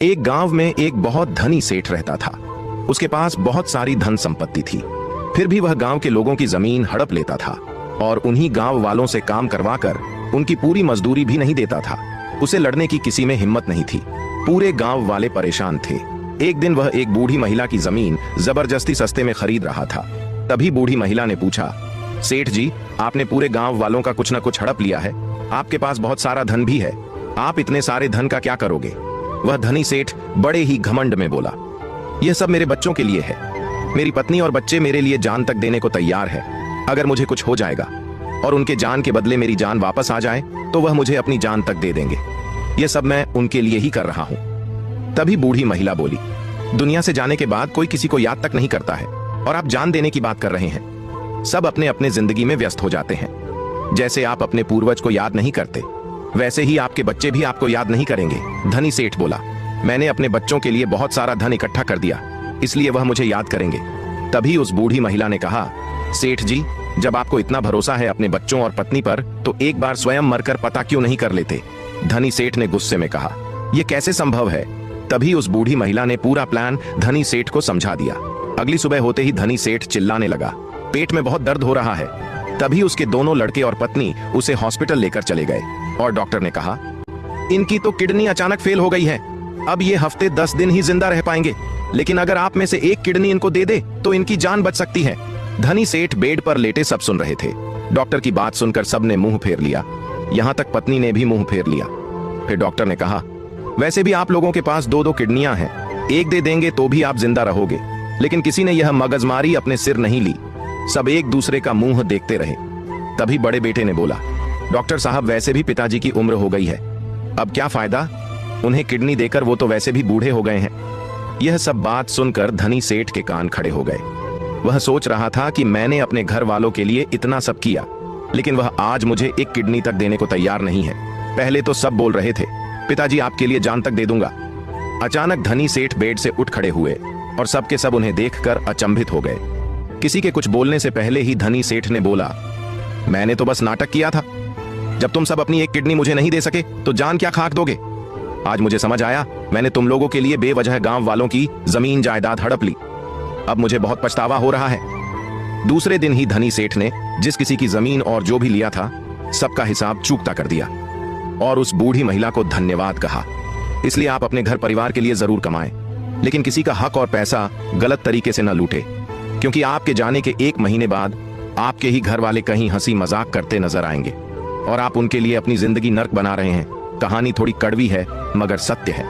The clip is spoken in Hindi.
एक गांव में एक बहुत धनी सेठ रहता था। उसके पास बहुत सारी धन संपत्ति थी। फिर भी वह गांव के लोगों की जमीन हड़प लेता था और उन्हीं गांव वालों से काम करवाकर उनकी पूरी मजदूरी भी नहीं देता था। उसे लड़ने की किसी में हिम्मत नहीं थी। पूरे गांव वाले परेशान थे। एक दिन वह एक बूढ़ी महिला की जमीन जबरदस्ती सस्ते में खरीद रहा था। तभी बूढ़ी महिला ने पूछा, सेठ जी, आपने पूरे गांव वालों का कुछ न कुछ हड़प लिया है। आपके पास बहुत सारा धन भी है। आप इतने सारे धन का क्या करोगे? वह धनी सेठ बड़े ही घमंड में बोला, यह सब मेरे बच्चों के लिए है। मेरी पत्नी और बच्चे मेरे लिए जान तक देने को तैयार है। अगर मुझे कुछ हो जाएगा और उनके जान के बदले मेरी जान वापस आ जाए तो वह मुझे अपनी जान तक दे देंगे। यह सब मैं उनके लिए ही कर रहा हूं। तभी बूढ़ी महिला बोली, दुनिया से जाने के बाद कोई किसी को याद तक नहीं करता है और आप जान देने की बात कर रहे हैं। सब अपने अपने जिंदगी में व्यस्त हो जाते हैं। जैसे आप अपने पूर्वज को याद नहीं करते, वैसे ही आपके बच्चे भी आपको याद नहीं करेंगे। धनी सेठ बोला, मैंने अपने बच्चों के लिए बहुत सारा धन इकट्ठा कर दिया, इसलिए वह मुझे याद करेंगे। तभी उस बूढ़ी महिला ने कहा, सेठ जी, जब आपको इतना भरोसा है अपने बच्चों और पत्नी पर, तो एक बार स्वयं मरकर पता क्यों नहीं कर लेते? धनी सेठ ने गुस्से में कहा, यह कैसे संभव है? तभी उस बूढ़ी महिला ने पूरा प्लान धनी सेठ को समझा दिया। अगली सुबह होते ही धनी सेठ चिल्लाने लगा, पेट में बहुत दर्द हो रहा है। तभी उसके दोनों लड़के और पत्नी उसे हॉस्पिटल लेकर चले गए और डॉक्टर ने कहा, इनकी तो किडनी अचानक फेल हो गई है। अब ये हफ्ते 10 दिन ही जिंदा रह पाएंगे, लेकिन अगर आप में से एक किडनी इनको दे दे तो इनकी जान बच सकती है। धनी सेठ बेड पर लेटे सब सुन रहे थे। डॉक्टर की बात सुनकर सबने मुंह फेर लिया, यहां तक पत्नी ने भी मुंह फेर लिया। फिर डॉक्टर ने कहा, वैसे भी आप लोगों के पास 2-2 किडनियां हैं, एक दे देंगे तो भी आप जिंदा रहोगे। लेकिन किसी ने यह मगजमारी अपने सिर नहीं ली। सब एक दूसरे का मुंह देखते रहे। तभी बड़े बेटे ने बोला, डॉक्टर साहब, वैसे भी पिताजी की उम्र हो गई है, अब क्या फायदा उन्हें किडनी देकर, वो तो वैसे भी बूढ़े हो गए हैं। यह सब बात सुनकर धनी सेठ के कान खड़े हो गए। वह सोच रहा था कि मैंने अपने घर वालों के लिए इतना सब किया, लेकिन वह आज मुझे एक किडनी तक देने को तैयार नहीं है। पहले तो सब बोल रहे थे, पिताजी आपके लिए जान तक दे दूंगा। अचानक धनी सेठ बेड से उठ खड़े हुए और सबके सब उन्हें देखकर अचंभित हो गए। किसी के कुछ बोलने से पहले ही धनी सेठ ने बोला, मैंने तो बस नाटक किया था। जब तुम सब अपनी एक किडनी मुझे नहीं दे सके तो जान क्या खाक दोगे? आज मुझे समझ आया, मैंने तुम लोगों के लिए बेवजह गांव वालों की जमीन जायदाद हड़प ली। अब मुझे बहुत पछतावा हो रहा है। दूसरे दिन ही धनी सेठ ने जिस किसी की जमीन और जो भी लिया था, सबका हिसाब चूकता कर दिया और उस बूढ़ी महिला को धन्यवाद कहा। इसलिए आप अपने घर परिवार के लिए जरूर कमाएं, लेकिन किसी का हक और पैसा गलत तरीके से न लूटे, क्योंकि आपके जाने के 1 महीने बाद आपके ही घर वाले कहीं हंसी मजाक करते नजर आएंगे और आप उनके लिए अपनी जिंदगी नर्क बना रहे हैं। कहानी थोड़ी कड़वी है मगर सत्य है।